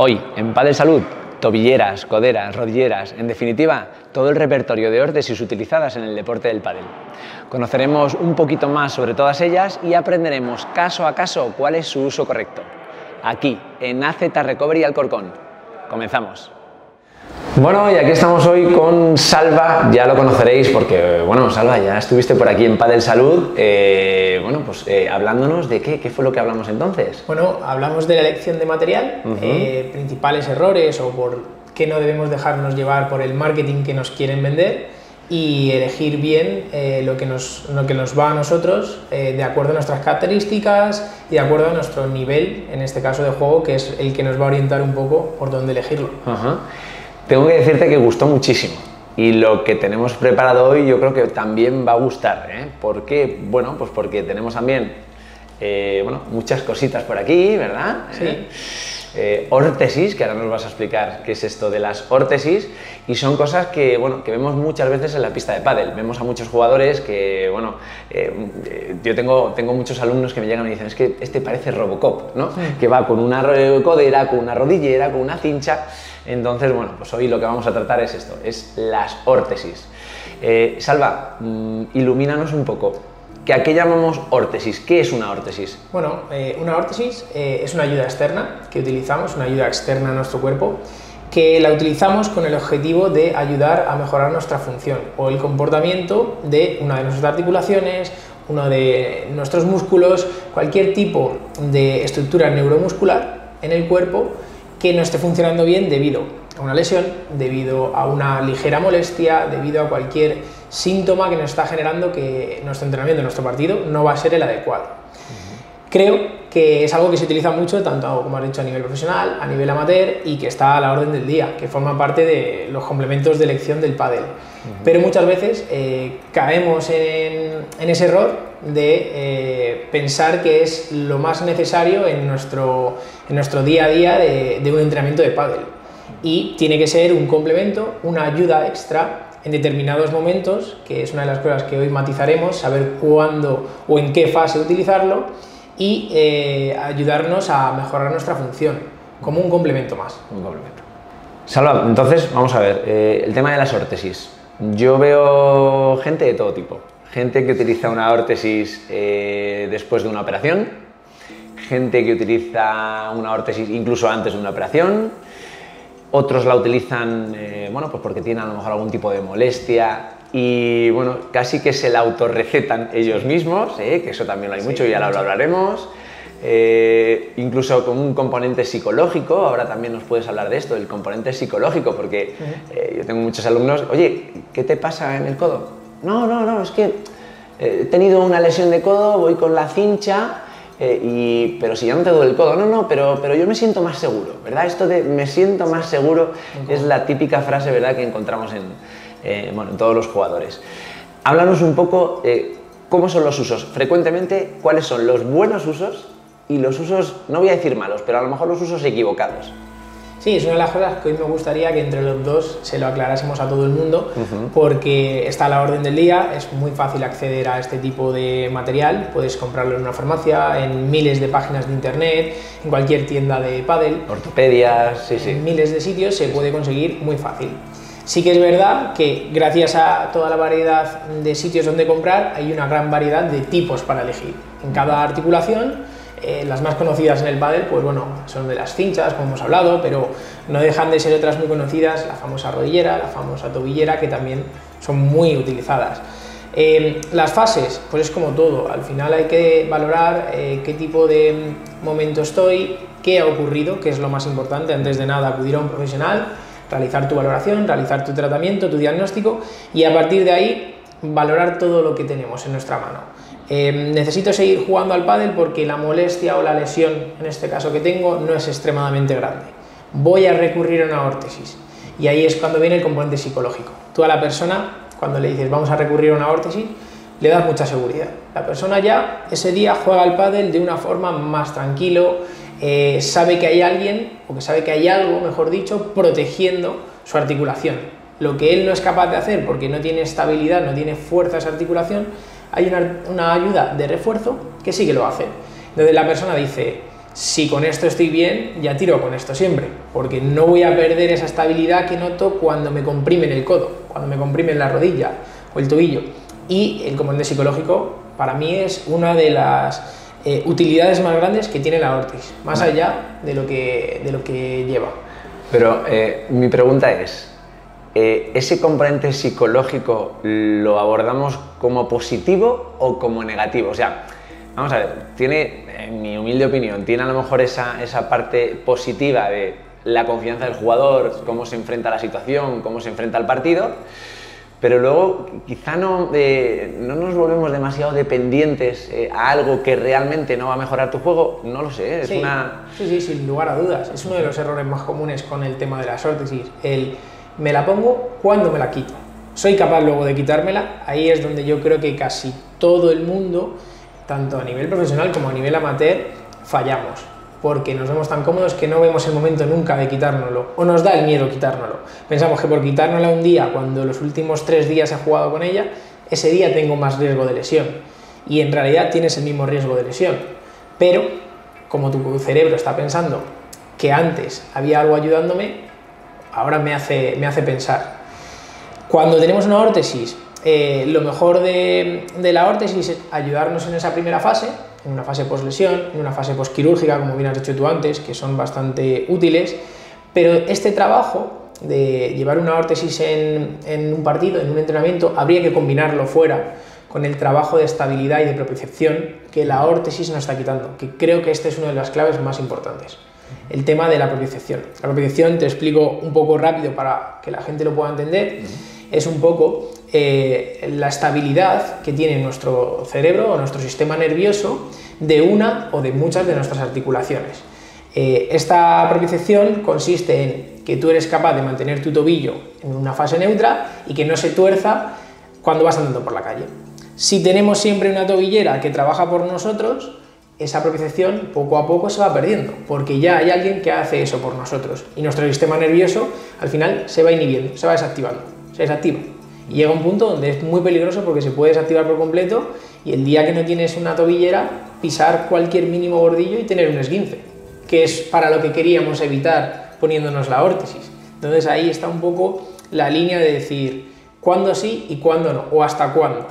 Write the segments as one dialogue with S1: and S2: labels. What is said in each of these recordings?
S1: Hoy, en Padel Salud, tobilleras, coderas, rodilleras, en definitiva, todo el repertorio de órtesis utilizadas en el deporte del pádel. Conoceremos un poquito más sobre todas ellas y aprenderemos caso a caso cuál es su uso correcto. Aquí, en AZ Recovery Alcorcón. Comenzamos. Bueno, y aquí estamos hoy con Salva, ya lo conoceréis porque, bueno, Salva, ya estuviste por aquí en Padel Salud, hablándonos de qué fue lo que hablamos entonces.
S2: Bueno, hablamos de la elección de material, principales errores o por qué no debemos dejarnos llevar por el marketing que nos quieren vender y elegir bien lo que nos va a nosotros de acuerdo a nuestras características y de acuerdo a nuestro nivel, en este caso de juego, que es el que nos va a orientar un poco por dónde elegirlo.
S1: Tengo que decirte que gustó muchísimo y lo que tenemos preparado hoy yo creo que también va a gustar, ¿eh? ¿Por qué? Bueno, pues porque tenemos también muchas cositas por aquí, ¿verdad?
S2: Sí.
S1: Órtesis, que ahora nos vas a explicar qué es esto de las órtesis, y son cosas que, que vemos muchas veces en la pista de pádel. Vemos a muchos jugadores que, yo tengo muchos alumnos que me llegan y me dicen, es que este parece Robocop, ¿no? Que va con una codera, con una rodillera, con una cincha. Entonces, pues hoy lo que vamos a tratar es esto, es las órtesis. Salva, ilumínanos un poco. ¿A qué llamamos órtesis? ¿Qué es una órtesis?
S2: Bueno, una órtesis es una ayuda externa que utilizamos, una ayuda externa a nuestro cuerpo, que la utilizamos con el objetivo de ayudar a mejorar nuestra función o el comportamiento de una de nuestras articulaciones, uno de nuestros músculos, cualquier tipo de estructura neuromuscular en el cuerpo que no esté funcionando bien debido a una lesión, debido a una ligera molestia, debido a cualquier síntoma que nos está generando que nuestro entrenamiento, nuestro partido, no va a ser el adecuado. Creo que es algo que se utiliza mucho, tanto como has dicho, a nivel profesional, a nivel amateur, y que está a la orden del día, que forma parte de los complementos de elección del pádel. Pero muchas veces caemos en ese error de pensar que es lo más necesario en nuestro día a día de un entrenamiento de pádel. Y tiene que ser un complemento, una ayuda extra en determinados momentos, que es una de las cosas que hoy matizaremos, saber cuándo o en qué fase utilizarlo y ayudarnos a mejorar nuestra función, como un complemento más.
S1: Un complemento. Salva, entonces, vamos a ver, el tema de las órtesis. Yo veo gente de todo tipo. Gente que utiliza una órtesis después de una operación, gente que utiliza una órtesis incluso antes de una operación, otros la utilizan pues porque tienen a lo mejor algún tipo de molestia y casi que se la autorrecetan ellos mismos, que eso también lo hay mucho y ya lo hablaremos. Incluso con un componente psicológico, ahora también nos puedes hablar de esto, del componente psicológico, porque yo tengo muchos alumnos, oye, ¿qué te pasa en el codo? No, es que he tenido una lesión de codo, voy con la cincha, pero si ya no te duele el codo, pero yo me siento más seguro, ¿verdad? Esto de me siento más seguro es la típica frase, ¿verdad?, que encontramos en todos los jugadores. Háblanos un poco cómo son los usos, frecuentemente, cuáles son los buenos usos y los usos, no voy a decir malos, pero a lo mejor los usos equivocados.
S2: Sí, es una de las cosas que hoy me gustaría que entre los dos se lo aclarásemos a todo el mundo, porque está a la orden del día, es muy fácil acceder a este tipo de material, puedes comprarlo en una farmacia, en miles de páginas de internet, en cualquier tienda de pádel,
S1: ortopedias,
S2: en miles de sitios se puede conseguir muy fácil. Sí que es verdad que gracias a toda la variedad de sitios donde comprar hay una gran variedad de tipos para elegir. En cada articulación, las más conocidas en el pádel, son de las cinchas, como hemos hablado, pero no dejan de ser otras muy conocidas, la famosa rodillera, la famosa tobillera, que también son muy utilizadas. Las fases, pues es como todo, al final hay que valorar qué tipo de momento estoy, qué ha ocurrido, que es lo más importante, antes de nada acudir a un profesional, realizar tu valoración, realizar tu tratamiento, tu diagnóstico y a partir de ahí valorar todo lo que tenemos en nuestra mano. Necesito seguir jugando al pádel porque la molestia o la lesión, en este caso que tengo, no es extremadamente grande. Voy a recurrir a una órtesis y ahí es cuando viene el componente psicológico. Tú a la persona, cuando le dices vamos a recurrir a una órtesis, le das mucha seguridad. La persona ya ese día juega al pádel de una forma más tranquilo, sabe que hay alguien, o que sabe que hay algo, mejor dicho, protegiendo su articulación. Lo que él no es capaz de hacer porque no tiene estabilidad, no tiene fuerza esa articulación, hay una ayuda de refuerzo que sí que lo hace. Entonces la persona dice, si con esto estoy bien, ya tiro con esto siempre. porque no voy a perder esa estabilidad que noto cuando me comprimen el codo, cuando me comprimen la rodilla o el tobillo. Y el componente psicológico para mí es una de las utilidades más grandes que tiene la órtesis, más allá de lo que lleva.
S1: Pero mi pregunta es, ¿ese componente psicológico lo abordamos como positivo o como negativo? O sea, vamos a ver, tiene, en mi humilde opinión, tiene a lo mejor esa parte positiva de la confianza del jugador, cómo se enfrenta a la situación, cómo se enfrenta al partido, pero luego quizá no nos volvemos demasiado dependientes a algo que realmente no va a mejorar tu juego. No lo sé,
S2: Sí, sin lugar a dudas. Es uno de los errores más comunes con el tema de las órtesis. Me la pongo cuando me la quito. Soy capaz luego de quitármela. Ahí es donde yo creo que casi todo el mundo, tanto a nivel profesional como a nivel amateur, fallamos. Porque nos vemos tan cómodos que no vemos el momento nunca de quitárnoslo, o nos da el miedo quitárnoslo. Pensamos que por quitárnosla un día, cuando los últimos 3 días he jugado con ella, ese día tengo más riesgo de lesión. Y en realidad tienes el mismo riesgo de lesión. Pero, como tu cerebro está pensando que antes había algo ayudándome, ahora me hace pensar. Cuando tenemos una órtesis, lo mejor de la órtesis es ayudarnos en esa primera fase, en una fase post-lesión, en una fase post-quirúrgica, como bien has dicho tú antes, que son bastante útiles, pero este trabajo de llevar una órtesis en un partido, en un entrenamiento, habría que combinarlo fuera con el trabajo de estabilidad y de propiocepción que la órtesis nos está quitando, que creo que esta es una de las claves más importantes. El tema de la propiocepción. La propiocepción, te explico un poco rápido para que la gente lo pueda entender, es un poco la estabilidad que tiene nuestro cerebro o nuestro sistema nervioso de una o de muchas de nuestras articulaciones. Esta propiocepción consiste en que tú eres capaz de mantener tu tobillo en una fase neutra y que no se tuerza cuando vas andando por la calle. Si tenemos siempre una tobillera que trabaja por nosotros, esa propiocepción poco a poco se va perdiendo, porque ya hay alguien que hace eso por nosotros y nuestro sistema nervioso al final se va inhibiendo, se va desactivando, se desactiva. Y llega un punto donde es muy peligroso porque se puede desactivar por completo y el día que no tienes una tobillera, pisar cualquier mínimo bordillo y tener un esguince, que es para lo que queríamos evitar poniéndonos la órtesis. Entonces ahí está un poco la línea de decir cuándo sí y cuándo no, o hasta cuándo.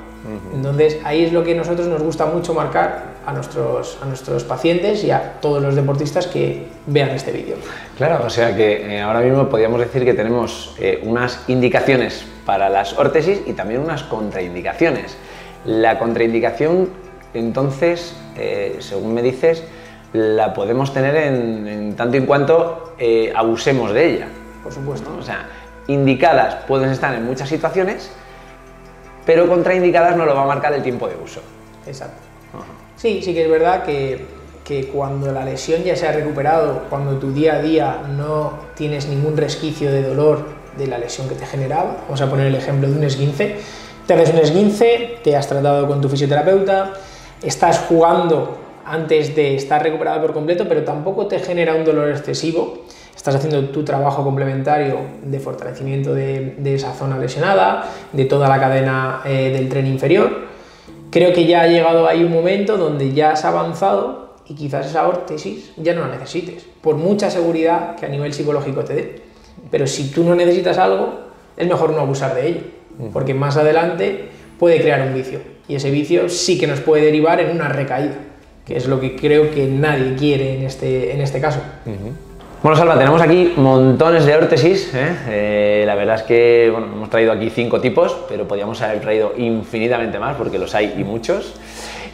S2: Entonces ahí es lo que a nosotros nos gusta mucho marcar a nuestros pacientes y a todos los deportistas que vean este vídeo.
S1: Claro, o sea que ahora mismo podríamos decir que tenemos unas indicaciones para las órtesis y también unas contraindicaciones. La contraindicación, entonces, según me dices, la podemos tener en tanto en cuanto abusemos de ella.
S2: Por supuesto.
S1: O sea, indicadas pueden estar en muchas situaciones, pero contraindicadas no lo va a marcar el tiempo de uso.
S2: Exacto. Sí, sí que es verdad que cuando la lesión ya se ha recuperado, cuando tu día a día no tienes ningún resquicio de dolor de la lesión que te generaba, vamos a poner el ejemplo de un esguince, te haces un esguince, te has tratado con tu fisioterapeuta, estás jugando antes de estar recuperado por completo, pero tampoco te genera un dolor excesivo, estás haciendo tu trabajo complementario de fortalecimiento de esa zona lesionada, de toda la cadena del tren inferior. Creo que ya ha llegado ahí un momento donde ya has avanzado y quizás esa órtesis ya no la necesites, por mucha seguridad que a nivel psicológico te dé. Pero si tú no necesitas algo, es mejor no abusar de ello, porque más adelante puede crear un vicio, y ese vicio sí que nos puede derivar en una recaída, que es lo que creo que nadie quiere en este caso.
S1: Bueno, Salva, tenemos aquí montones de órtesis, la verdad es que bueno, hemos traído aquí 5 tipos, pero podríamos haber traído infinitamente más porque los hay y muchos.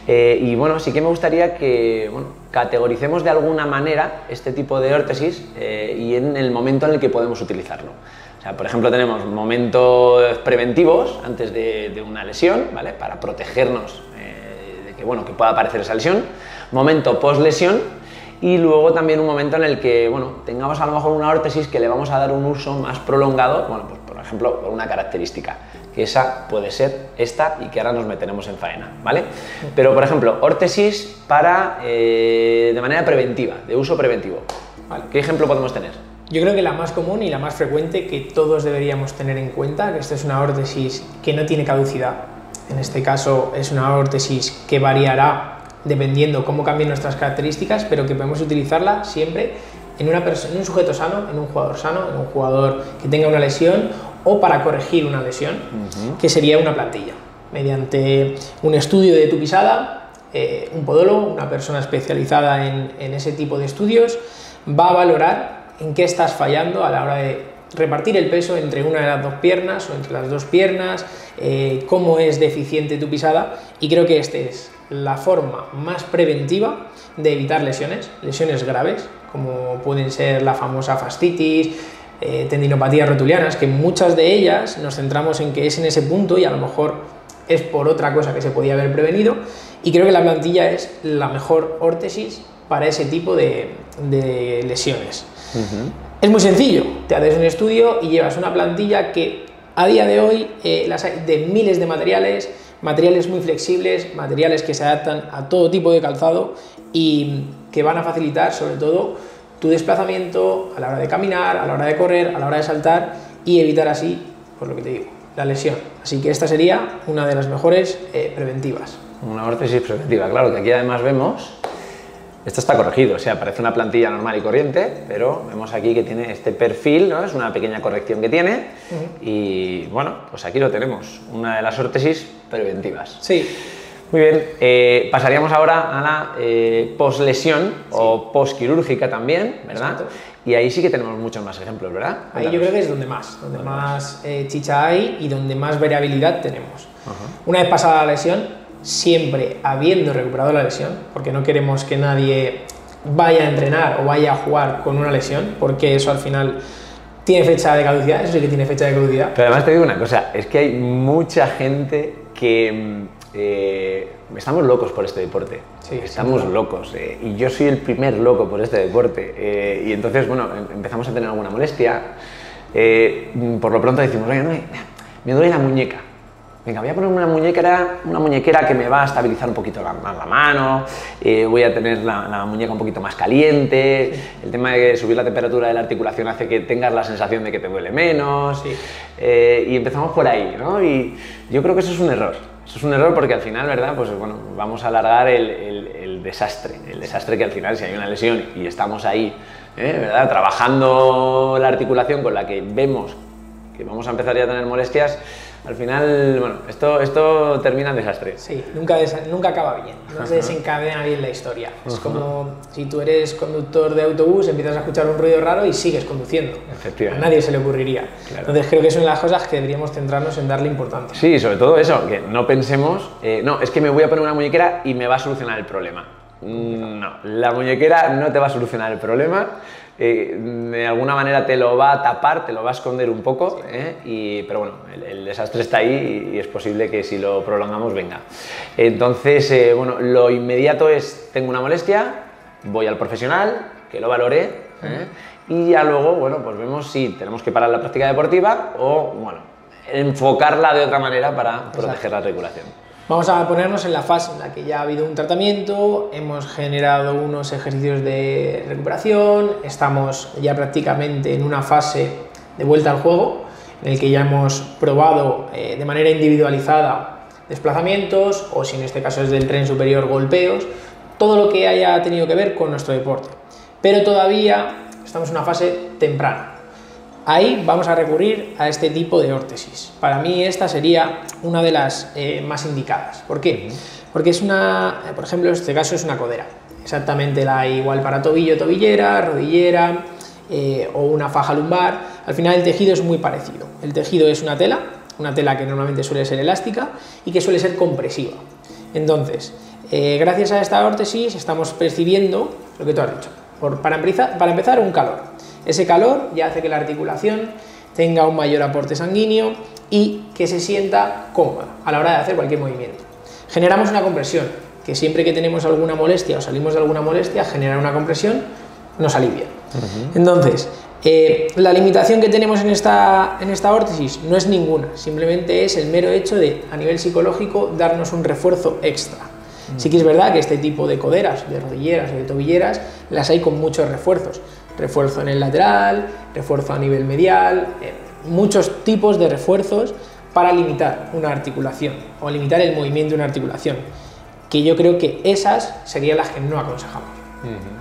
S1: Y bueno, sí que me gustaría que categoricemos de alguna manera este tipo de órtesis y en el momento en el que podemos utilizarlo. O sea, por ejemplo, tenemos momentos preventivos antes de una lesión, ¿vale? Para protegernos de que pueda aparecer esa lesión, momento post-lesión, y luego también un momento en el que tengamos a lo mejor una órtesis que le vamos a dar un uso más prolongado, pues por ejemplo, por una característica, que esa puede ser esta y que ahora nos meteremos en faena, ¿vale? Pero, por ejemplo, órtesis para, de manera preventiva, de uso preventivo. ¿Vale? ¿Qué ejemplo podemos tener?
S2: Yo creo que la más común y la más frecuente que todos deberíamos tener en cuenta, que esta es una órtesis que no tiene caducidad. En este caso es una órtesis que variará dependiendo cómo cambien nuestras características, pero que podemos utilizarla siempre en un sujeto sano, en un jugador sano, en un jugador que tenga una lesión o para corregir una lesión, que sería una plantilla. Mediante un estudio de tu pisada, un podólogo, una persona especializada en ese tipo de estudios, va a valorar en qué estás fallando a la hora de repartir el peso entre una de las dos piernas o entre las dos piernas, cómo es deficiente tu pisada, y creo que esta es la forma más preventiva de evitar lesiones graves, como pueden ser la famosa fascitis, tendinopatías rotulianas, que muchas de ellas nos centramos en que es en ese punto y a lo mejor es por otra cosa que se podía haber prevenido, y creo que la plantilla es la mmejor órtesis para ese tipo de lesiones. Es muy sencillo, te haces un estudio y llevas una plantilla que a día de hoy las hay de miles de materiales muy flexibles, materiales que se adaptan a todo tipo de calzado y que van a facilitar sobre todo tu desplazamiento a la hora de caminar, a la hora de correr, a la hora de saltar, y evitar así, pues lo que te digo, la lesión. Así que esta sería una de las mejores preventivas.
S1: Una órtesis preventiva, claro, que aquí además vemos, esto está corregido, o sea, parece una plantilla normal y corriente, pero vemos aquí que tiene este perfil, ¿no? Es una pequeña corrección que tiene, y bueno, pues aquí lo tenemos, una de las órtesis preventivas.
S2: Sí.
S1: Muy bien, pasaríamos ahora a la poslesión o posquirúrgica también, ¿verdad?
S2: Exacto.
S1: Y ahí sí que tenemos muchos más ejemplos, ¿verdad?
S2: Ahí yo creo que es donde más chicha hay y donde más variabilidad tenemos. Una vez pasada la lesión, siempre habiendo recuperado la lesión, porque no queremos que nadie vaya a entrenar o vaya a jugar con una lesión, porque eso al final tiene fecha de caducidad, eso sí que tiene fecha de caducidad.
S1: Pero además te digo una cosa, es que hay mucha gente que estamos locos por este deporte,
S2: sí,
S1: estamos locos, y yo soy el primer loco por este deporte, y entonces, bueno, empezamos a tener alguna molestia, por lo pronto decimos, oye, no, me duele la muñeca, venga, voy a poner una muñequera que me va a estabilizar un poquito más la mano, voy a tener la muñeca un poquito más caliente, sí. El tema de subir la temperatura de la articulación hace que tengas la sensación de que te duele menos, sí. Y empezamos por ahí, ¿no? Y yo creo que eso es un error. Eso es un error porque al final, ¿verdad? Pues bueno, vamos a alargar el desastre que al final, si hay una lesión y estamos ahí, ¿verdad? Trabajando la articulación con la que vemos que vamos a empezar ya a tener molestias, al final, bueno, esto termina en desastre.
S2: Sí, nunca acaba bien, no se desencadena bien la historia. Es como si tú eres conductor de autobús, empiezas a escuchar un ruido raro y sigues conduciendo.
S1: Efectivamente.
S2: A nadie se le ocurriría. Claro. Entonces creo que son las cosas que deberíamos centrarnos en darle importancia.
S1: Sí, sobre todo eso, que no pensemos, no, es que me voy a poner una muñequera y me va a solucionar el problema. No, la muñequera no te va a solucionar el problema. De alguna manera te lo va a tapar, te lo va a esconder un poco, pero bueno, el desastre está ahí y es posible que si lo prolongamos venga. Entonces, bueno, lo inmediato es, tengo una molestia, voy al profesional, que lo valore, y ya luego, bueno, pues vemos si tenemos que parar la práctica deportiva o, bueno, enfocarla de otra manera para proteger la articulación.
S2: Vamos a ponernos en la fase en la que ya ha habido un tratamiento, hemos generado unos ejercicios de recuperación, estamos ya prácticamente en una fase de vuelta al juego, en el que ya hemos probado de manera individualizada desplazamientos, o si en este caso es del tren superior, golpeos, todo lo que haya tenido que ver con nuestro deporte. Pero todavía estamos en una fase temprana. Ahí vamos a recurrir a este tipo de órtesis. Para mí esta sería una de las más indicadas. ¿Por qué? Porque es por ejemplo, en este caso es una codera. Exactamente la hay igual para tobillo, tobillera, rodillera o una faja lumbar. Al final el tejido es muy parecido. El tejido es una tela que normalmente suele ser elástica y que suele ser compresiva. Entonces, gracias a esta órtesis estamos percibiendo lo que tú has dicho. Para empezar, un calor. Ese calor ya hace que la articulación tenga un mayor aporte sanguíneo y que se sienta cómoda a la hora de hacer cualquier movimiento. Generamos una compresión, que siempre que tenemos alguna molestia o salimos de alguna molestia, generar una compresión nos alivia. Entonces, la limitación que tenemos en esta órtesis no es ninguna, simplemente es el mero hecho de, a nivel psicológico, darnos un refuerzo extra. Sí que es verdad que este tipo de coderas, de rodilleras o de tobilleras, las hay con muchos refuerzos. Refuerzo en el lateral, refuerzo a nivel medial, muchos tipos de refuerzos para limitar una articulación o limitar el movimiento de una articulación, que yo creo que esas serían las que no aconsejamos.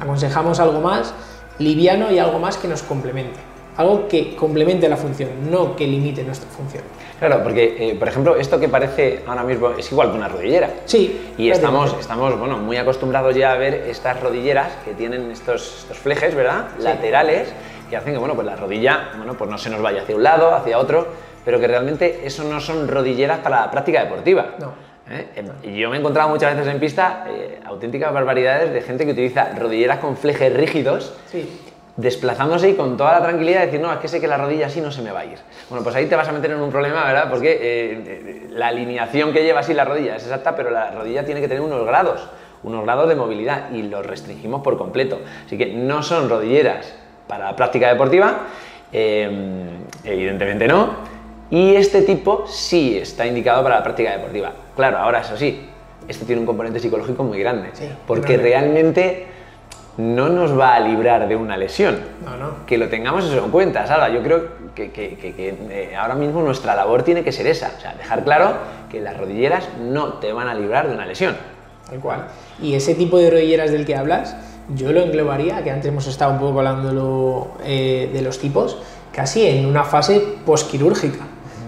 S2: Aconsejamos algo más liviano y algo más que nos complemente. Algo que complemente la función, no que limite nuestra función.
S1: Claro, porque, por ejemplo, esto que parece ahora mismo es igual que una rodillera.
S2: Sí.
S1: Y estamos bueno, muy acostumbrados ya a ver estas rodilleras que tienen estos flejes, ¿verdad? Sí. Laterales, que hacen que, bueno, pues la rodilla, bueno, pues no se nos vaya hacia un lado, hacia otro, pero que realmente eso no son rodilleras para la práctica deportiva.
S2: No.
S1: Y yo me he encontrado muchas veces en pista auténticas barbaridades de gente que utiliza rodilleras con flejes rígidos,
S2: sí,
S1: desplazándose y con toda la tranquilidad de decir, no, es que sé que la rodilla así no se me va a ir. Bueno, pues ahí te vas a meter en un problema, ¿verdad? Porque la alineación que lleva así la rodilla es exacta, pero la rodilla tiene que tener unos grados de movilidad y los restringimos por completo. Así que no son rodilleras para la práctica deportiva, evidentemente no, y este tipo sí está indicado para la práctica deportiva. Claro, ahora eso sí, esto tiene un componente psicológico muy grande, sí, porque realmente no nos va a librar de una lesión.
S2: No.
S1: Que lo tengamos eso en cuenta, Salva. Yo creo que ahora mismo nuestra labor tiene que ser esa, o sea, dejar claro que las rodilleras no te van a librar de una lesión.
S2: Tal cual. Y ese tipo de rodilleras del que hablas, yo lo englobaría, que antes hemos estado un poco hablando de los tipos, casi en una fase posquirúrgica.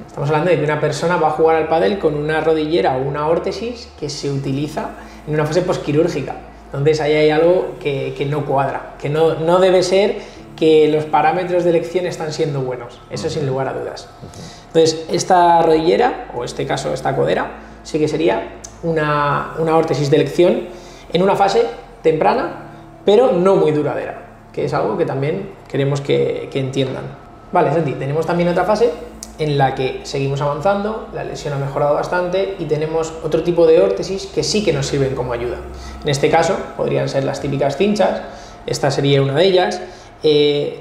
S2: Estamos hablando de que una persona va a jugar al pádel con una rodillera o una órtesis que se utiliza en una fase posquirúrgica. Entonces ahí hay algo que no cuadra, que no debe ser que los parámetros de elección están siendo buenos, eso sin lugar a dudas. Entonces esta rodillera, o en este caso esta codera, sí que sería una órtesis de elección en una fase temprana, pero no muy duradera, que es algo que también queremos que entiendan. Vale, Santi, tenemos también otra fase en la que seguimos avanzando, la lesión ha mejorado bastante y tenemos otro tipo de órtesis que sí que nos sirven como ayuda. En este caso podrían ser las típicas cinchas, esta sería una de ellas.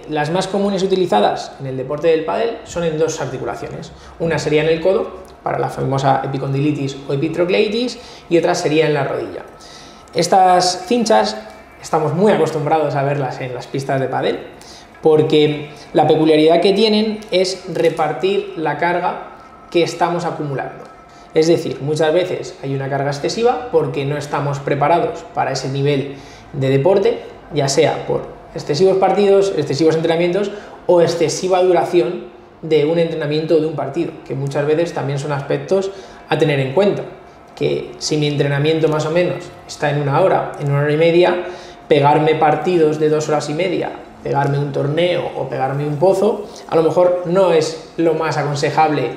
S2: Las más comunes utilizadas en el deporte del pádel son en dos articulaciones. Una sería en el codo, para la famosa epicondilitis o epitrocleitis, y otra sería en la rodilla. Estas cinchas estamos muy acostumbrados a verlas en las pistas de pádel, porque la peculiaridad que tienen es repartir la carga que estamos acumulando. Es decir, muchas veces hay una carga excesiva porque no estamos preparados para ese nivel de deporte, ya sea por excesivos partidos, excesivos entrenamientos o excesiva duración de un entrenamiento o de un partido, que muchas veces también son aspectos a tener en cuenta, que si mi entrenamiento más o menos está en una hora y media, pegarme partidos de 2 horas y media, pegarme un torneo o pegarme un pozo, a lo mejor no es lo más aconsejable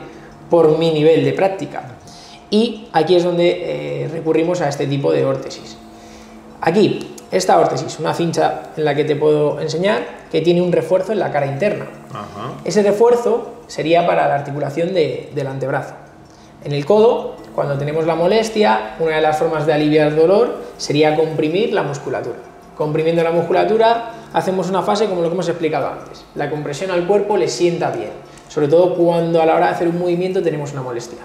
S2: por mi nivel de práctica. Y aquí es donde recurrimos a este tipo de órtesis. Aquí, esta órtesis, una cincha en la que te puedo enseñar, que tiene un refuerzo en la cara interna. Ajá. Ese refuerzo sería para la articulación del antebrazo. En el codo, cuando tenemos la molestia, una de las formas de aliviar el dolor sería comprimir la musculatura. Comprimiendo la musculatura, hacemos una fase como lo que hemos explicado antes. La compresión al cuerpo le sienta bien, sobre todo cuando a la hora de hacer un movimiento tenemos una molestia.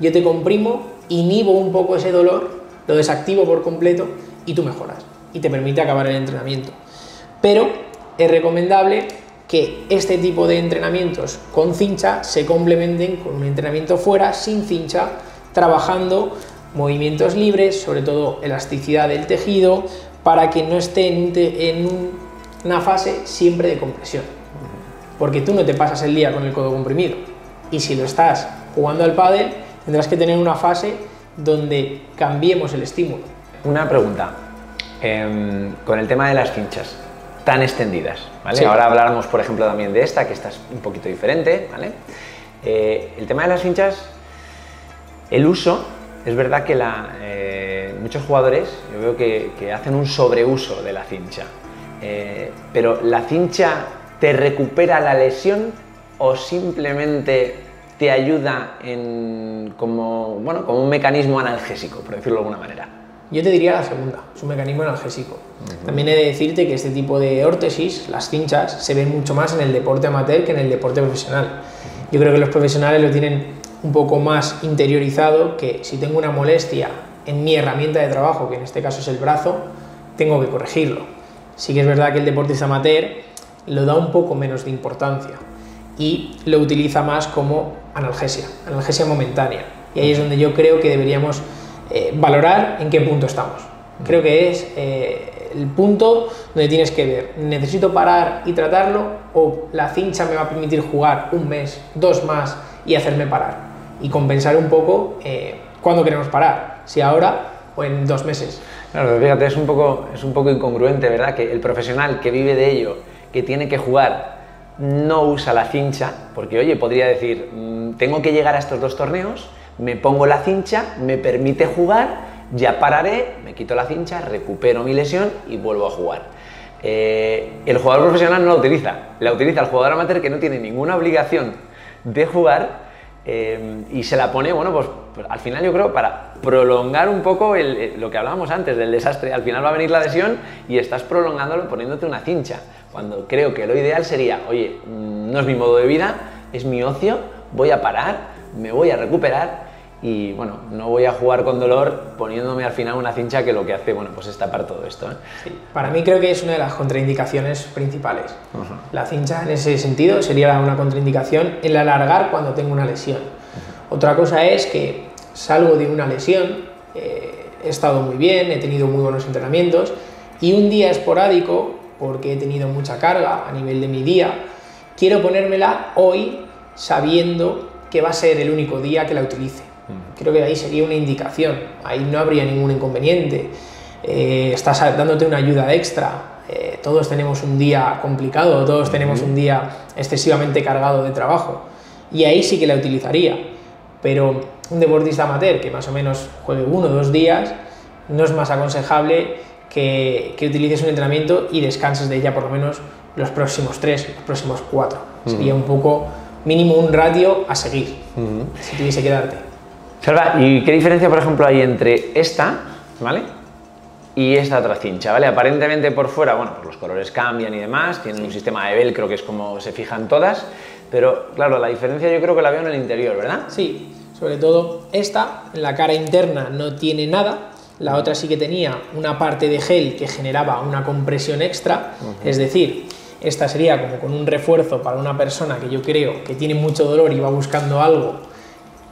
S2: Yo te comprimo, inhibo un poco ese dolor, lo desactivo por completo y tú mejoras y te permite acabar el entrenamiento. Pero es recomendable que este tipo de entrenamientos con cincha se complementen con un entrenamiento fuera, sin cincha, trabajando movimientos libres, sobre todo elasticidad del tejido, para que no esté en una fase siempre de compresión. Porque tú no te pasas el día con el codo comprimido. Y si lo estás jugando al pádel, tendrás que tener una fase donde cambiemos el estímulo.
S1: Una pregunta. Con el tema de las cinchas tan extendidas, ¿vale?
S2: Sí.
S1: Ahora habláramos, por ejemplo, también de esta, que esta es un poquito diferente, ¿vale? El tema de las cinchas, el uso, es verdad que muchos jugadores, yo veo que hacen un sobreuso de la cincha, pero ¿la cincha te recupera la lesión o simplemente te ayuda como un mecanismo analgésico, por decirlo de alguna manera?
S2: Yo te diría la segunda, es un mecanismo analgésico. También he de decirte que este tipo de órtesis, las cinchas, se ven mucho más en el deporte amateur que en el deporte profesional. Yo creo que los profesionales lo tienen un poco más interiorizado, que si tengo una molestia en mi herramienta de trabajo, que en este caso es el brazo, tengo que corregirlo. Sí que es verdad que el deportista amateur lo da un poco menos de importancia y lo utiliza más como analgesia momentánea. Y ahí es donde yo creo que deberíamos valorar en qué punto estamos. Creo que es el punto donde tienes que ver, ¿necesito parar y tratarlo o la cincha me va a permitir jugar un mes, 2 más y hacerme parar? Y compensar un poco cuándo queremos parar, si ahora o en 2 meses.
S1: Claro, fíjate, es un poco incongruente, ¿verdad? Que el profesional que vive de ello, que tiene que jugar, no usa la cincha, porque oye, podría decir, tengo que llegar a estos 2 torneos, me pongo la cincha, me permite jugar, ya pararé, me quito la cincha, recupero mi lesión y vuelvo a jugar. El jugador profesional no la utiliza el jugador amateur, que no tiene ninguna obligación de jugar, y se la pone, bueno, pues al final yo creo para prolongar un poco lo que hablábamos antes del desastre. Al final va a venir la lesión y estás prolongándolo poniéndote una cincha, cuando creo que lo ideal sería, oye, no es mi modo de vida, es mi ocio, voy a parar, me voy a recuperar y bueno, no voy a jugar con dolor poniéndome al final una cincha que lo que hace, bueno, pues es tapar todo esto, ¿eh?
S2: Sí, para mí creo que es una de las contraindicaciones principales. La cincha en ese sentido sería una contraindicación el alargar cuando tengo una lesión. Otra cosa es que salgo de una lesión, he estado muy bien, he tenido muy buenos entrenamientos y un día esporádico, porque he tenido mucha carga a nivel de mi día, quiero ponérmela hoy sabiendo que va a ser el único día que la utilice. Creo que ahí sería una indicación, ahí no habría ningún inconveniente. Estás dándote una ayuda extra, todos tenemos un día complicado, todos tenemos un día excesivamente cargado de trabajo y ahí sí que la utilizaría, pero un deportista amateur que más o menos juegue 1 o 2 días no es más aconsejable que utilices un entrenamiento y descanses de ella por lo menos los próximos 3, los próximos 4. Sería un poco mínimo un ratio a seguir, si tuviese que darte.
S1: Salva, ¿y qué diferencia, por ejemplo, hay entre esta, ¿vale?, y esta otra cincha, ¿vale? Aparentemente por fuera, bueno, pues los colores cambian y demás, tienen un sistema de velcro que es como se fijan todas, pero claro, la diferencia yo creo que la veo en el interior, ¿verdad?
S2: Sí, sobre todo esta, en la cara interna no tiene nada, la otra sí que tenía una parte de gel que generaba una compresión extra, es decir, esta sería como con un refuerzo para una persona que yo creo que tiene mucho dolor y va buscando algo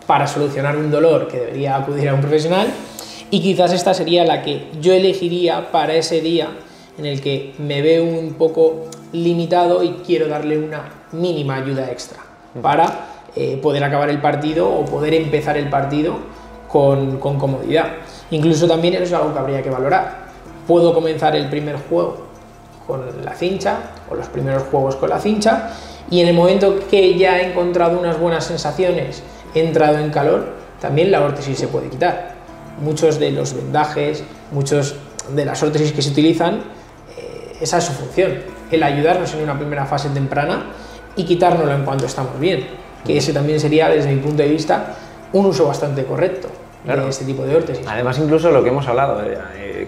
S2: para solucionar un dolor que debería acudir a un profesional, y quizás esta sería la que yo elegiría para ese día en el que me veo un poco limitado y quiero darle una mínima ayuda extra para poder acabar el partido o poder empezar el partido con comodidad. Incluso también eso es algo que habría que valorar. Puedo comenzar el primer juego con la cincha o los primeros juegos con la cincha y en el momento que ya he encontrado unas buenas sensaciones, he entrado en calor, también la órtesis se puede quitar. Muchos de los vendajes, muchos de las órtesis que se utilizan, esa es su función, el ayudarnos en una primera fase temprana y quitárnoslo en cuanto estamos bien, que ese también sería, desde mi punto de vista, un uso bastante correcto de este tipo de órtesis.
S1: Además, incluso lo que hemos hablado,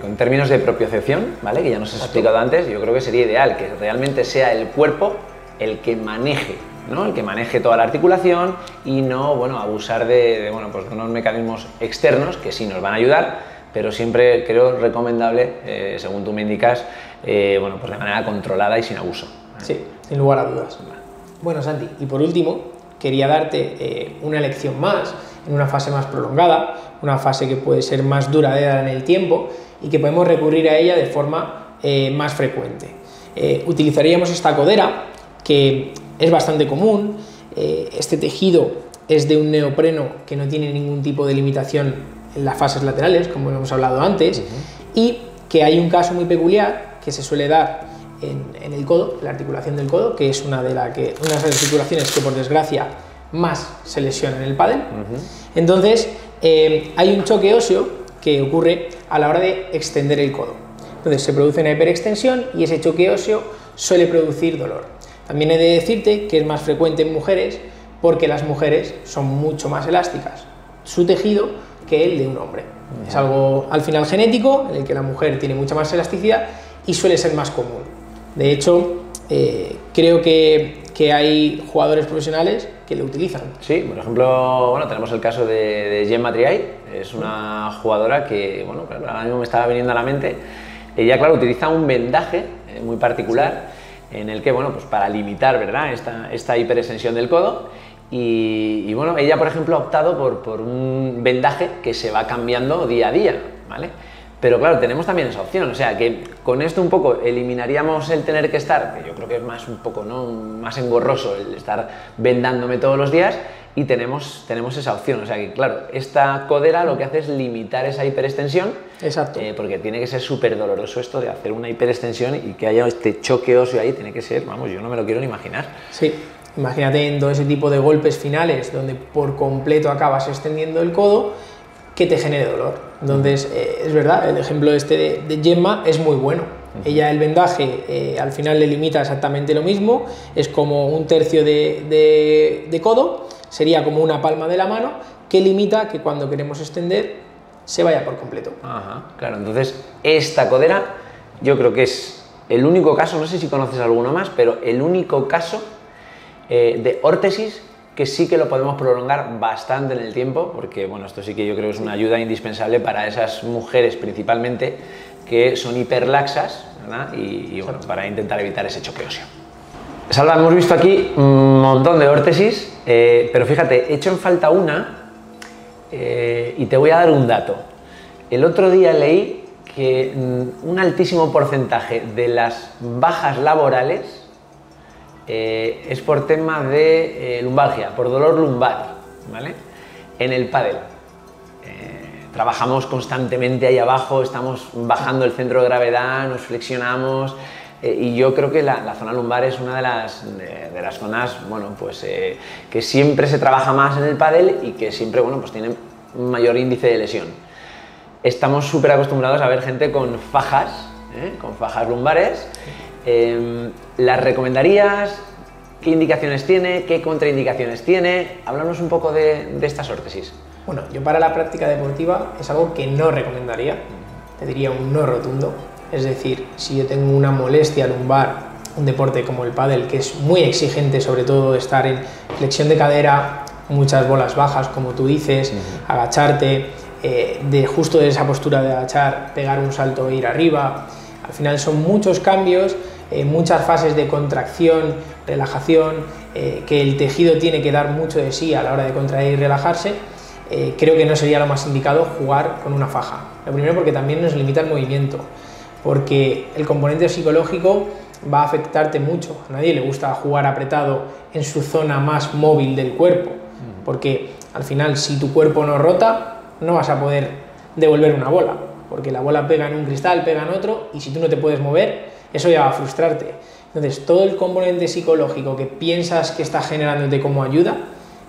S1: con términos de propiocepción, ¿vale?, que ya nos has explicado antes, yo creo que sería ideal que realmente sea el cuerpo el que maneje, ¿no?, el que maneje toda la articulación y no, bueno, abusar de unos mecanismos externos que sí nos van a ayudar, pero siempre creo recomendable, según tú me indicas, bueno, pues de manera controlada y sin abuso.
S2: Sí, sin lugar a dudas. Bueno, Santi, y por último, quería darte una lección más, en una fase más prolongada, una fase que puede ser más duradera en el tiempo y que podemos recurrir a ella de forma más frecuente. Utilizaríamos esta codera, que es bastante común. Este tejido es de un neopreno que no tiene ningún tipo de limitación en las fases laterales, como hemos hablado antes, y que hay un caso muy peculiar que se suele dar en el codo, la articulación del codo, que es una de las articulaciones que por desgracia más se lesionan en el pádel. Entonces hay un choque óseo que ocurre a la hora de extender el codo. Entonces se produce una hiperextensión y ese choque óseo suele producir dolor. También he de decirte que es más frecuente en mujeres porque las mujeres son mucho más elásticas su tejido que el de un hombre. Es algo al final genético, en el que la mujer tiene mucha más elasticidad y suele ser más común. De hecho, creo que hay jugadores profesionales que lo utilizan.
S1: Sí, por ejemplo, bueno, tenemos el caso de Gemma Triay, es una jugadora que, bueno, claro, ahora mismo me estaba viniendo a la mente. Ella, claro, utiliza un vendaje muy particular, en el que, bueno, pues para limitar, ¿verdad?, esta hiperextensión del codo. Y bueno, ella, por ejemplo, ha optado por un vendaje que se va cambiando día a día, ¿vale? Pero claro, tenemos también esa opción, o sea que con esto un poco eliminaríamos el tener que estar, que yo creo que es más un poco, ¿no?, más engorroso el estar vendándome todos los días, y tenemos esa opción, o sea que claro, esta codera lo que hace es limitar esa hiperextensión.
S2: Exacto.
S1: Porque tiene que ser súper doloroso esto de hacer una hiperextensión y que haya este choque óseo ahí, tiene que ser, vamos, yo no me lo quiero ni imaginar.
S2: Sí, imagínate en todo ese tipo de golpes finales donde por completo acabas extendiendo el codo, que te genere dolor. Entonces, es verdad, el ejemplo este de Gemma es muy bueno. Ella, el vendaje al final le limita exactamente lo mismo, es como un tercio de codo, sería como una palma de la mano, que limita que cuando queremos extender se vaya por completo.
S1: Ajá, claro, entonces esta codera yo creo que es el único caso, no sé si conoces alguno más, pero el único caso de órtesis que sí que lo podemos prolongar bastante en el tiempo, porque bueno, esto sí que yo creo es una ayuda indispensable para esas mujeres principalmente que son hiperlaxas, ¿verdad? Y bueno, para intentar evitar ese choque óseo. Salva, hemos visto aquí un montón de órtesis, pero fíjate, he hecho en falta una y te voy a dar un dato. El otro día leí que un altísimo porcentaje de las bajas laborales es por tema de lumbalgia, por dolor lumbar, ¿vale? En el pádel. Trabajamos constantemente ahí abajo, estamos bajando el centro de gravedad, nos flexionamos y yo creo que la zona lumbar es una de las zonas, bueno, pues que siempre se trabaja más en el pádel y que siempre, bueno, pues tiene un mayor índice de lesión. Estamos súper acostumbrados a ver gente con fajas lumbares. ¿Las recomendarías? ¿Qué indicaciones tiene? ¿Qué contraindicaciones tiene? Háblanos un poco de estas órtesis.
S2: Bueno, yo para la práctica deportiva es algo que no recomendaría, te diría un no rotundo. Es decir, si yo tengo una molestia lumbar, un deporte como el pádel, que es muy exigente, sobre todo estar en flexión de cadera, muchas bolas bajas, como tú dices, agacharte, justo de esa postura de agachar, pegar un salto e ir arriba. Al final son muchos cambios, muchas fases de contracción, relajación, que el tejido tiene que dar mucho de sí a la hora de contraer y relajarse. Creo que no sería lo más indicado jugar con una faja. Lo primero porque también nos limita el movimiento, porque el componente psicológico va a afectarte mucho. A nadie le gusta jugar apretado en su zona más móvil del cuerpo, porque al final si tu cuerpo no rota, no vas a poder devolver una bola, porque la bola pega en un cristal, pega en otro, y si tú no te puedes mover, eso ya va a frustrarte. Entonces, todo el componente psicológico que piensas que está generándote como ayuda,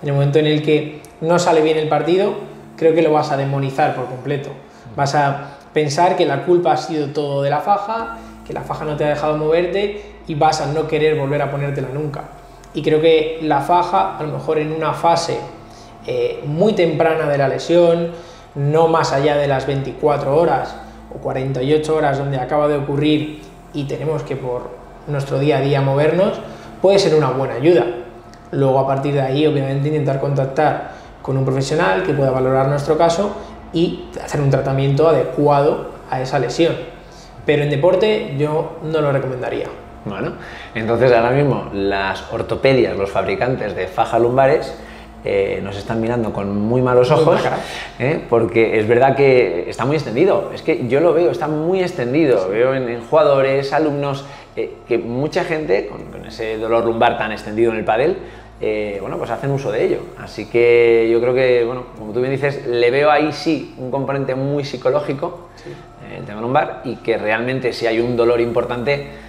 S2: en el momento en el que no sale bien el partido, creo que lo vas a demonizar por completo. Vas a pensar que la culpa ha sido todo de la faja, que la faja no te ha dejado moverte y vas a no querer volver a ponértela nunca. Y creo que la faja, a lo mejor en una fase muy temprana de la lesión, no más allá de las 24 horas o 48 horas donde acaba de ocurrir y tenemos que por nuestro día a día movernos, puede ser una buena ayuda. Luego a partir de ahí obviamente intentar contactar con un profesional que pueda valorar nuestro caso y hacer un tratamiento adecuado a esa lesión. Pero en deporte yo no lo recomendaría.
S1: Bueno, entonces ahora mismo las ortopedias, los fabricantes de fajas lumbares, nos están mirando con muy malos ojos, porque es verdad que está muy extendido, es que yo lo veo, está muy extendido, sí. Veo en jugadores, alumnos, que mucha gente con ese dolor lumbar tan extendido en el pádel, bueno, pues hacen uso de ello, así que yo creo que, bueno, como tú bien dices, le veo ahí sí un componente muy psicológico, sí. El tema lumbar, y que realmente si hay un dolor importante,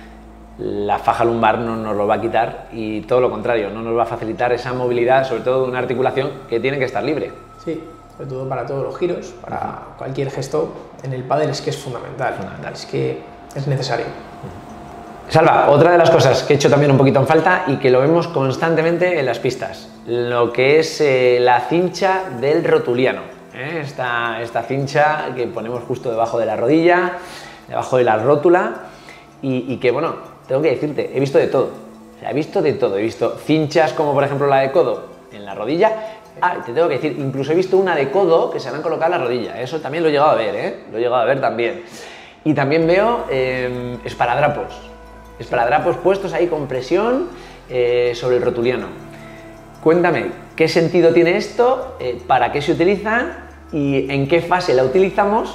S1: la faja lumbar no nos lo va a quitar y todo lo contrario, no nos va a facilitar esa movilidad, sobre todo de una articulación que tiene que estar libre.
S2: Sí, sobre todo para todos los giros, para cualquier gesto en el pádel es que es fundamental, es que es necesario.
S1: Salva, otra de las cosas que he hecho también un poquito en falta y que lo vemos constantemente en las pistas, lo que es la cincha del rotuliano, esta cincha que ponemos justo debajo de la rodilla, debajo de la rótula y que, bueno, tengo que decirte, he visto de todo, o sea, he visto cinchas como por ejemplo la de codo en la rodilla, te tengo que decir, incluso he visto una de codo que se le han colocado en la rodilla, eso también lo he llegado a ver, lo he llegado a ver también. Y también veo esparadrapos puestos ahí con presión sobre el rotuliano. Cuéntame, ¿qué sentido tiene esto? ¿Para qué se utilizan? ¿Y en qué fase la utilizamos?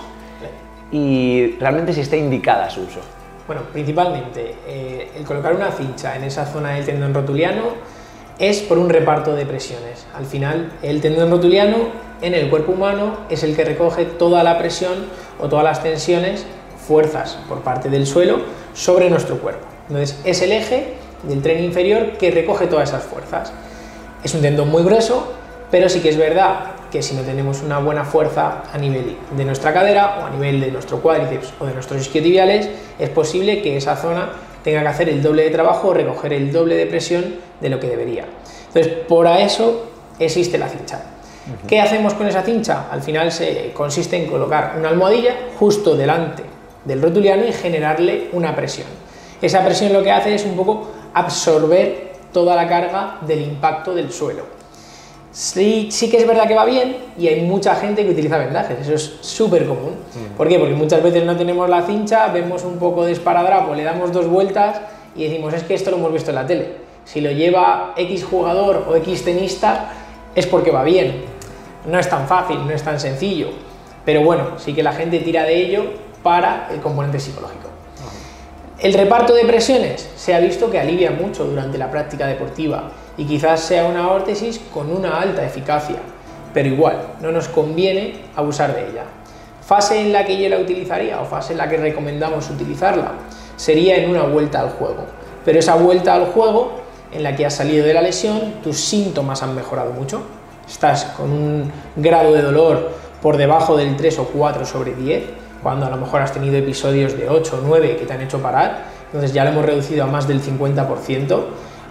S1: y realmente si está indicada su uso.
S2: Bueno, principalmente el colocar una cincha en esa zona del tendón rotuliano es por un reparto de presiones. Al final, el tendón rotuliano en el cuerpo humano es el que recoge toda la presión o todas las tensiones, fuerzas por parte del suelo sobre nuestro cuerpo. Entonces, es el eje del tren inferior que recoge todas esas fuerzas. Es un tendón muy grueso, pero sí que es verdad que si no tenemos una buena fuerza a nivel de nuestra cadera o a nivel de nuestro cuádriceps o de nuestros isquiotibiales, es posible que esa zona tenga que hacer el doble de trabajo o recoger el doble de presión de lo que debería. Entonces, por eso existe la cincha. ¿Qué hacemos con esa cincha? Al final consiste en colocar una almohadilla justo delante del rotuliano y generarle una presión. Esa presión lo que hace es un poco absorber toda la carga del impacto del suelo. Sí que es verdad que va bien y hay mucha gente que utiliza vendajes, eso es súper común. ¿Por qué? Porque muchas veces no tenemos la cincha, vemos un poco de esparadrapo, le damos 2 vueltas y decimos, es que esto lo hemos visto en la tele. Si lo lleva X jugador o X tenista es porque va bien. No es tan fácil, no es tan sencillo, pero bueno, sí que la gente tira de ello para el componente psicológico. El reparto de presiones se ha visto que alivia mucho durante la práctica deportiva y quizás sea una órtesis con una alta eficacia, pero igual, no nos conviene abusar de ella. Fase en la que yo la utilizaría o fase en la que recomendamos utilizarla sería en una vuelta al juego, pero esa vuelta al juego en la que has salido de la lesión, tus síntomas han mejorado mucho, estás con un grado de dolor por debajo del 3 o 4 sobre 10, cuando a lo mejor has tenido episodios de 8 o 9 que te han hecho parar, entonces ya lo hemos reducido a más del 50%,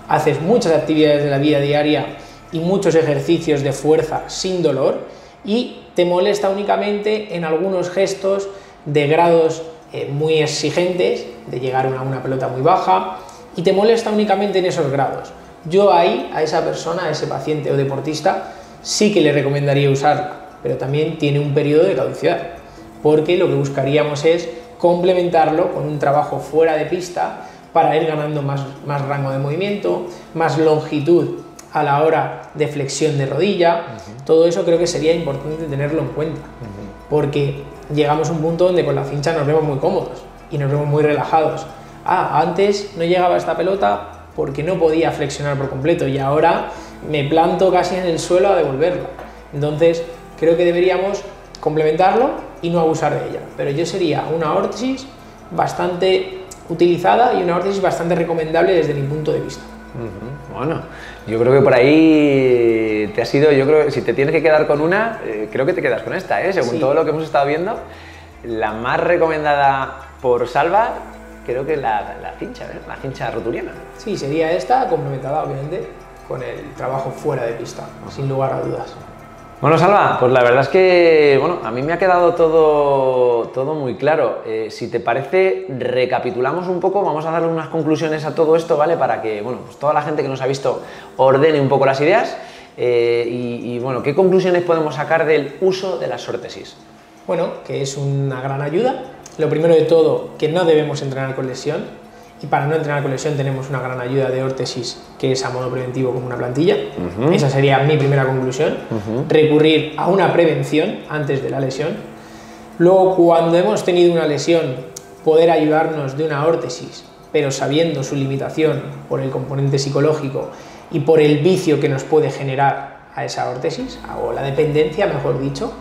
S2: haces muchas actividades de la vida diaria y muchos ejercicios de fuerza sin dolor y te molesta únicamente en algunos gestos de grados muy exigentes, de llegar a una pelota muy baja, y te molesta únicamente en esos grados. Yo ahí, a esa persona, a ese paciente o deportista, sí que le recomendaría usarla, pero también tiene un periodo de caducidad, porque lo que buscaríamos es complementarlo con un trabajo fuera de pista para ir ganando más rango de movimiento, más longitud a la hora de flexión de rodilla. Todo eso creo que sería importante tenerlo en cuenta, porque llegamos a un punto donde con la cincha nos vemos muy cómodos y nos vemos muy relajados. Antes no llegaba esta pelota porque no podía flexionar por completo y ahora me planto casi en el suelo a devolverla. Entonces creo que deberíamos complementarlo y no abusar de ella, pero yo sería una órtesis bastante utilizada y una órtesis bastante recomendable desde mi punto de vista.
S1: Bueno, yo creo que por ahí te has ido, yo creo que si te tienes que quedar con una, creo que te quedas con esta, según todo lo que hemos estado viendo, la más recomendada por Salva, creo que la cincha rotuliana. Sí,
S2: sería esta, complementada obviamente con el trabajo fuera de pista, sin lugar a dudas.
S1: Bueno, Salva, pues la verdad es que a mí me ha quedado todo muy claro. Si te parece, recapitulamos un poco, vamos a darle unas conclusiones a todo esto, ¿vale? Para que pues toda la gente que nos ha visto ordene un poco las ideas y ¿qué conclusiones podemos sacar del uso de las órtesis?
S2: Bueno, que es una gran ayuda. Lo primero de todo, que no debemos entrenar con lesión. Y para no entrenar con lesión tenemos una gran ayuda de órtesis, que es a modo preventivo como una plantilla. Esa sería mi primera conclusión. Recurrir a una prevención antes de la lesión. Luego, cuando hemos tenido una lesión, poder ayudarnos de una órtesis, pero sabiendo su limitación por el componente psicológico y por el vicio que nos puede generar a esa órtesis, o la dependencia, mejor dicho.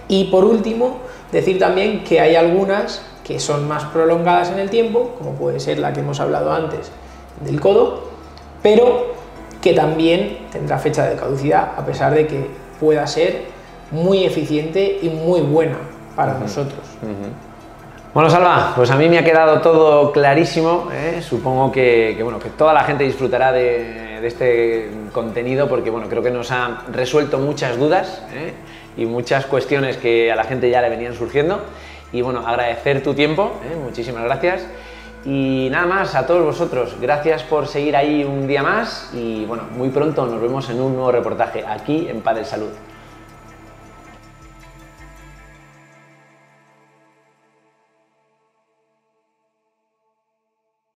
S2: Y por último, decir también que hay algunas que son más prolongadas en el tiempo, como puede ser la que hemos hablado antes del codo, pero que también tendrá fecha de caducidad, a pesar de que pueda ser muy eficiente y muy buena para nosotros.
S1: Bueno, Salva, pues a mí me ha quedado todo clarísimo, supongo que toda la gente disfrutará de este contenido, porque creo que nos ha resuelto muchas dudas y muchas cuestiones que a la gente ya le venían surgiendo. Y agradecer tu tiempo, muchísimas gracias. Y nada más, a todos vosotros, gracias por seguir ahí un día más y muy pronto nos vemos en un nuevo reportaje aquí en Padel Salud.